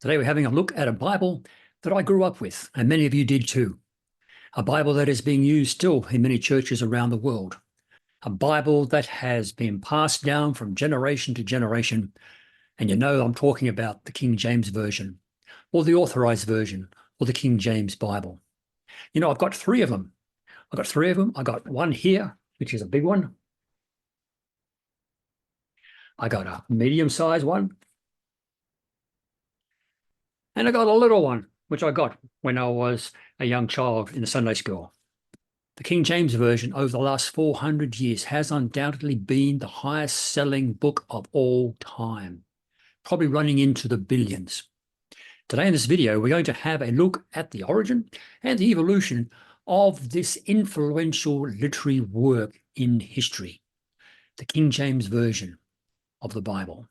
Today we're having a look at a Bible that I grew up with, and many of you did too. A Bible that is being used still in many churches around the world. A Bible that has been passed down from generation to generation. And you know I'm talking about the King James Version, or the Authorized Version, or the King James Bible. You know, I've got three of them. I've got one here, which is a big one. I got a medium-sized one. And I got a little one, which I got when I was a young child in the Sunday school. The King James Version over the last 400 years has undoubtedly been the highest selling book of all time, probably running into the billions. Today in this video, we're going to have a look at the origin and the evolution of this influential literary work in history, the King James Version of the Bible.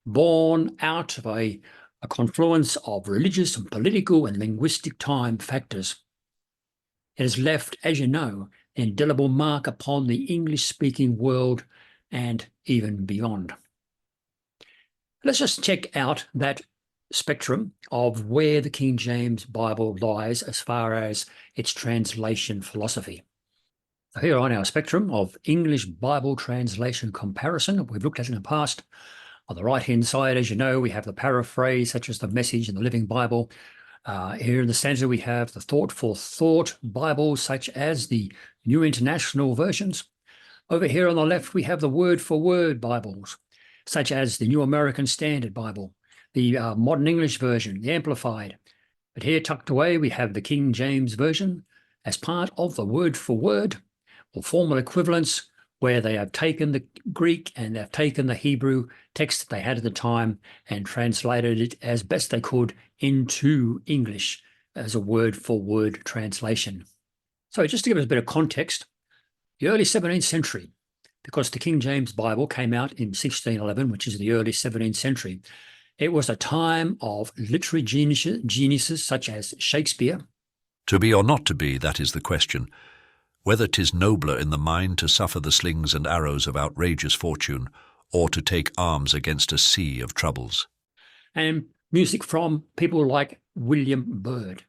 Born out of a confluence of religious and political and linguistic time factors. It has left, as you know, an indelible mark upon the English-speaking world and even beyond. Let's just check out that spectrum of where the King James Bible lies as far as its translation philosophy. So here on our spectrum of English Bible translation comparison that we've looked at in the past, on the right-hand side, as you know, we have the paraphrase, such as the Message and the Living Bible. Here in the center, we have the thought-for-thought Bibles, such as the New International Versions. Over here on the left, we have the word-for-word Bibles, such as the New American Standard Bible, the Modern English Version, the Amplified. But here tucked away, we have the King James Version as part of the word-for-word or formal equivalents, where they have taken the Greek and they've taken the Hebrew text that they had at the time and translated it as best they could into English as a word-for-word translation. So just to give us a bit of context, the early 17th century, because the King James Bible came out in 1611, which is the early 17th century, it was a time of literary geniuses such as Shakespeare. To be or not to be, that is the question. Whether 'tis nobler in the mind to suffer the slings and arrows of outrageous fortune, or to take arms against a sea of troubles. And music from people like William Byrd.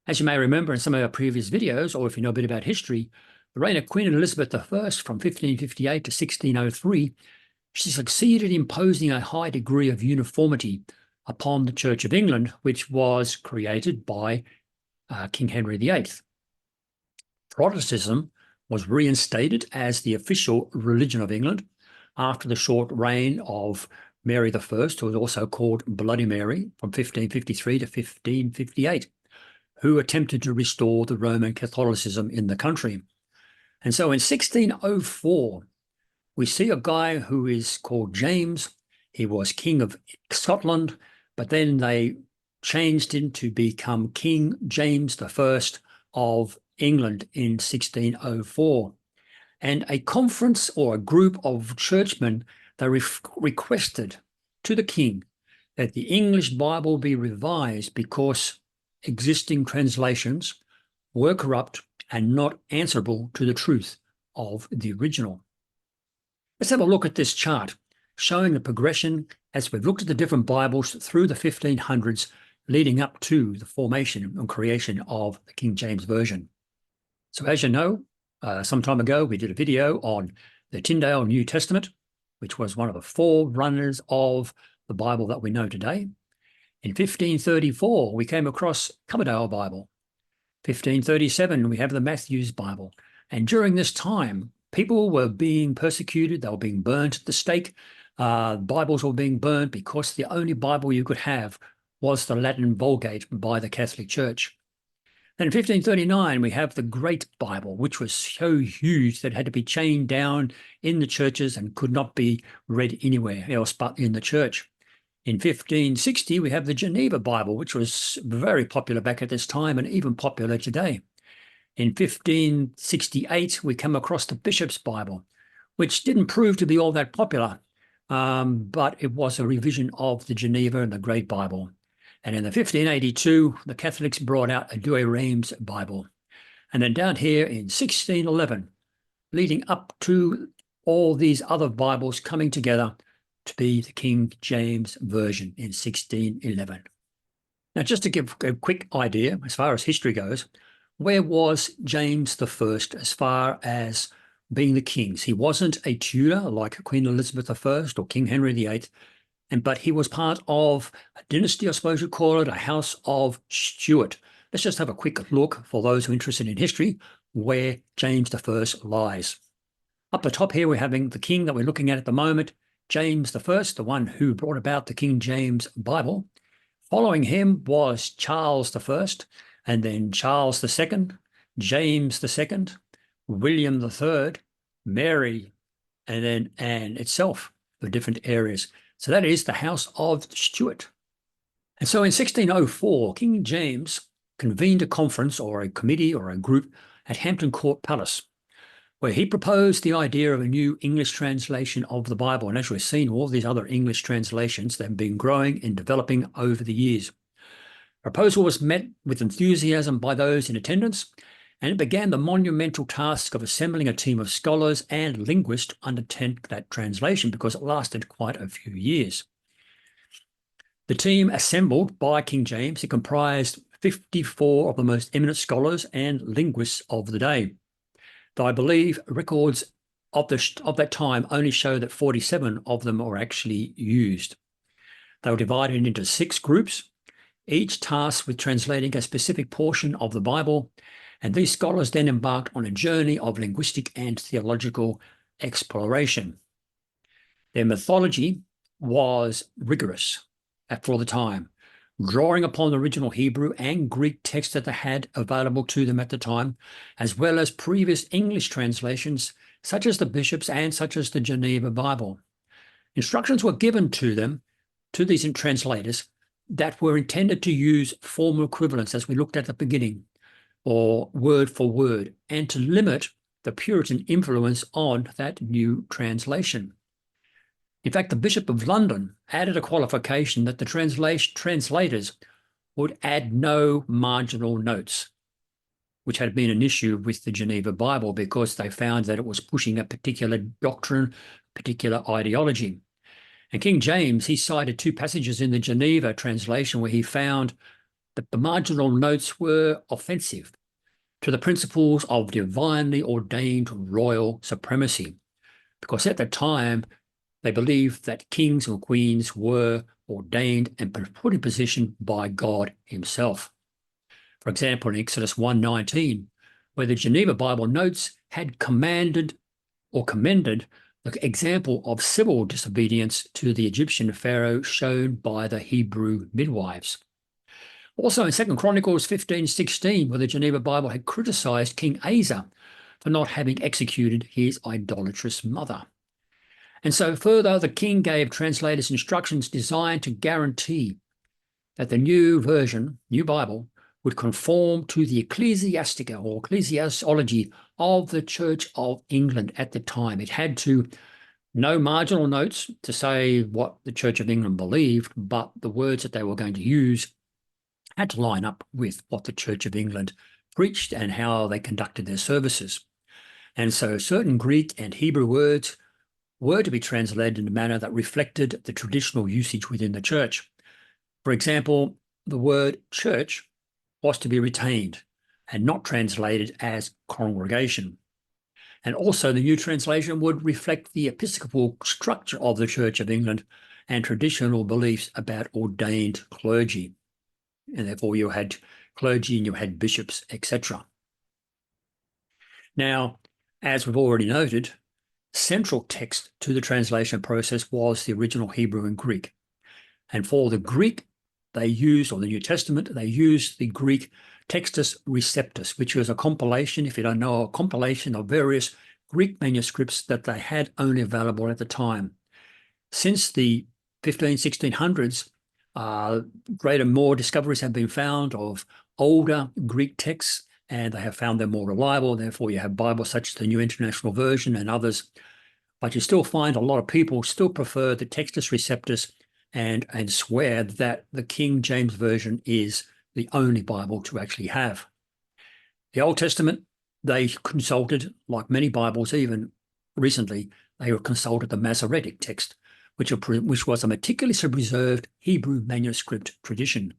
As you may remember in some of our previous videos, or if you know a bit about history, the reign of Queen Elizabeth I from 1558 to 1603, she succeeded in imposing a high degree of uniformity upon the Church of England, which was created by King Henry VIII. Protestantism was reinstated as the official religion of England after the short reign of Mary I, who was also called Bloody Mary, from 1553 to 1558, who attempted to restore the Roman Catholicism in the country. And so in 1604, we see a guy who is called James. He was King of Scotland, but then they changed him to become King James I of England in 1604. And a conference or a group of churchmen, they requested to the king that the English Bible be revised because existing translations were corrupt and not answerable to the truth of the original. Let's have a look at this chart showing the progression as we've looked at the different Bibles through the 1500s, leading up to the formation and creation of the King James Version. So as you know, some time ago, we did a video on the Tyndale New Testament, which was one of the forerunners of the Bible that we know today. In 1534, we came across Coverdale Bible. 1537, we have the Matthews Bible. And during this time, people were being persecuted. They were being burnt at the stake. Bibles were being burnt because the only Bible you could have was the Latin Vulgate by the Catholic Church. Then in 1539, we have the Great Bible, which was so huge that it had to be chained down in the churches and could not be read anywhere else but in the church. In 1560, we have the Geneva Bible, which was very popular back at this time and even popular today. In 1568, we come across the Bishop's Bible, which didn't prove to be all that popular, but it was a revision of the Geneva and the Great Bible. And in the 1582, the Catholics brought out a Douay-Rheims Bible. And then down here in 1611, leading up to all these other Bibles coming together to be the King James Version in 1611. Now, just to give a quick idea, as far as history goes, where was James I as far as being the king? He wasn't a Tudor like Queen Elizabeth I or King Henry VIII, but he was part of a dynasty, I suppose you'd call it, a house of Stuart. Let's just have a quick look for those who are interested in history, where James I lies. Up the top here, we're having the king that we're looking at the moment, James I, the one who brought about the King James Bible. Following him was Charles I, and then Charles II, James II, William III, Mary, and then Anne itself, the different areas. So that is the House of Stuart. And so in 1604, King James convened a conference or a committee or a group at Hampton Court Palace, where he proposed the idea of a new English translation of the Bible. And as we've seen, all these other English translations that have been growing and developing over the years. The proposal was met with enthusiasm by those in attendance, and it began the monumental task of assembling a team of scholars and linguists to undertake that translation, because it lasted quite a few years. The team assembled by King James, it comprised 54 of the most eminent scholars and linguists of the day. Though I believe records of that time only show that 47 of them are actually used. They were divided into 6 groups, each tasked with translating a specific portion of the Bible, and these scholars then embarked on a journey of linguistic and theological exploration. Their methodology was rigorous for the time, drawing upon the original Hebrew and Greek texts that they had available to them at the time, as well as previous English translations, such as the Bishops and such as the Geneva Bible. Instructions were given to them, to these translators, that were intended to use formal equivalents, as we looked at the beginning, or word for word, and to limit the Puritan influence on that new translation. In fact, the Bishop of London added a qualification that the translators would add no marginal notes, which had been an issue with the Geneva Bible because they found that it was pushing a particular doctrine, particular ideology. And King James, he cited 2 passages in the Geneva translation where he found that the marginal notes were offensive to the principles of divinely ordained royal supremacy, because at the time, they believed that kings or queens were ordained and put in position by God himself. For example, in Exodus 1:19, where the Geneva Bible notes had commanded or commended the example of civil disobedience to the Egyptian Pharaoh shown by the Hebrew midwives. Also in 2 Chronicles 15:16, where the Geneva Bible had criticized King Asa for not having executed his idolatrous mother. And so further, the king gave translators instructions designed to guarantee that the new version, new Bible, would conform to the ecclesiastical or ecclesiology of the Church of England at the time. It had no marginal notes to say what the Church of England believed, but the words that they were going to use had to line up with what the Church of England preached and how they conducted their services. And so certain Greek and Hebrew words were to be translated in a manner that reflected the traditional usage within the church. For example, the word church was to be retained and not translated as congregation. And also the new translation would reflect the episcopal structure of the Church of England and traditional beliefs about ordained clergy. And therefore you had clergy and you had bishops, etc. Now, as we've already noted, central text to the translation process was the original Hebrew and Greek. And for the Greek, they used, or the New Testament, they used the Greek Textus Receptus, which was a compilation, if you don't know, a compilation of various Greek manuscripts that they had only available at the time. Since the 1600s, greater more discoveries have been found of older Greek texts, and they have found them more reliable. Therefore, you have Bibles such as the New International Version and others. But you still find a lot of people still prefer the Textus Receptus and swear that the King James Version is the only Bible to actually have. The Old Testament They consulted, like many Bibles, even recently, they consulted the Masoretic text, which was a meticulously preserved Hebrew manuscript tradition.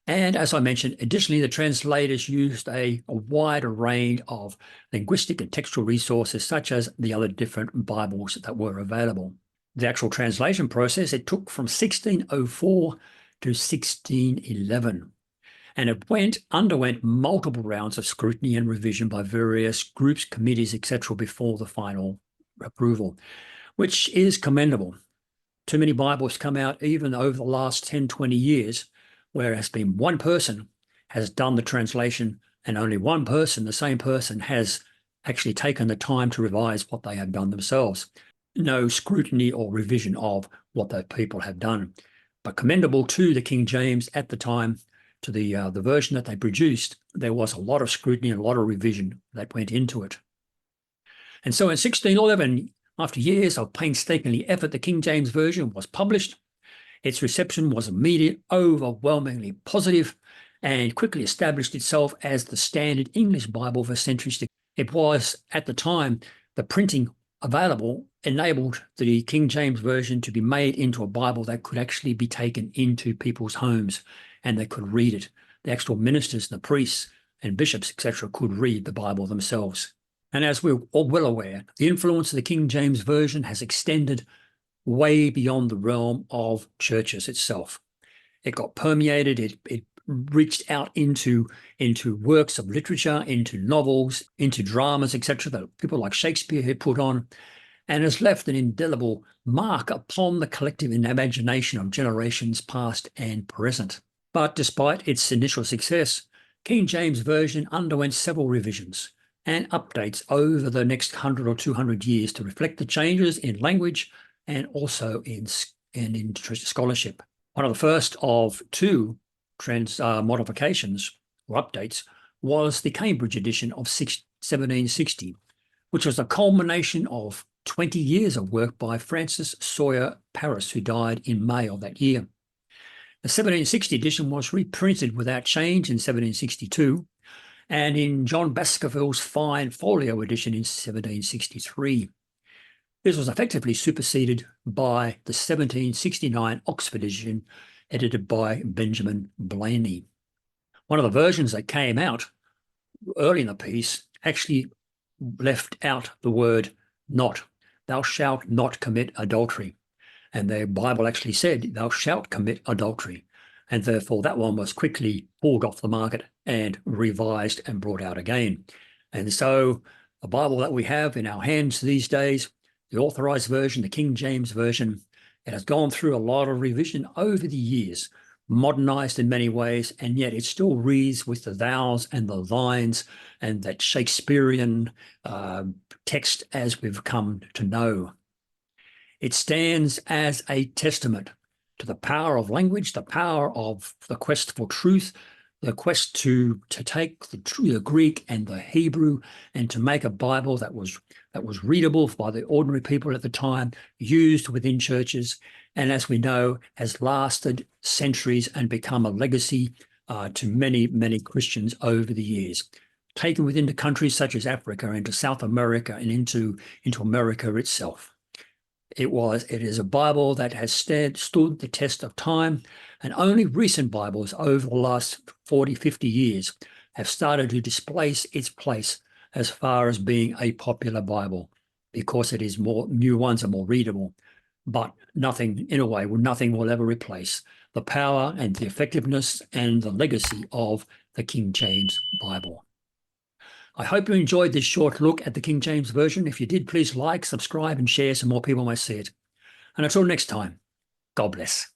And as I mentioned, additionally, the translators used a wider range of linguistic and textual resources, such as the other different Bibles that were available. The actual translation process, it took from 1604 to 1611. And it underwent multiple rounds of scrutiny and revision by various groups, committees, etc., before the final approval, which is commendable. Too many Bibles come out even over the last 10, 20 years, where it has been one person has done the translation, and only one person, the same person, has actually taken the time to revise what they have done themselves. No scrutiny or revision of what those people have done. But commendable to the King James at the time, to the version that they produced, there was a lot of scrutiny and a lot of revision that went into it. And so in 1611, after years of painstaking effort, the King James Version was published. Its reception was immediate, overwhelmingly positive, and quickly established itself as the standard English Bible for centuries. It was, at the time, the printing available enabled the King James Version to be made into a Bible that could actually be taken into people's homes and they could read it. The actual ministers, the priests and bishops, etc., could read the Bible themselves. And as we're all well aware, the influence of the King James Version has extended way beyond the realm of churches itself. It got permeated, it reached out into works of literature, into novels, into dramas, etc., that people like Shakespeare had put on, and has left an indelible mark upon the collective imagination of generations past and present. But despite its initial success, King James Version underwent several revisions and updates over the next 100 or 200 years to reflect the changes in language and also in scholarship. One of the first of two modifications or updates was the Cambridge edition of 1760, which was a culmination of 20 years of work by Francis Sawyer Parris, who died in May of that year. The 1760 edition was reprinted without change in 1762, and in John Baskerville's fine folio edition in 1763. This was effectively superseded by the 1769 Oxford edition, edited by Benjamin Blaney. One of the versions that came out early in the piece actually left out the word not. Thou shalt not commit adultery. And the Bible actually said, thou shalt commit adultery. And therefore that one was quickly pulled off the market and revised and brought out again. And so the Bible that we have in our hands these days, the authorized version, the King James Version, it has gone through a lot of revision over the years, modernized in many ways, and yet it still reads with the thous and the thines and that Shakespearean text as we've come to know. It stands as a testament to the power of language, the power of the quest for truth, the quest to take the Greek and the Hebrew and to make a Bible that was readable by the ordinary people at the time, used within churches, and as we know, has lasted centuries and become a legacy to many, many Christians over the years, taken within the countries such as Africa, into South America, and into America itself. It is a Bible that has stood the test of time, and only recent Bibles over the last 40, 50 years have started to displace its place as far as being a popular Bible, because it is new ones are more readable. But nothing will ever replace the power and the effectiveness and the legacy of the King James Bible. I hope you enjoyed this short look at the King James Version. If you did, please like, subscribe, and share so more people may see it. And until next time, God bless.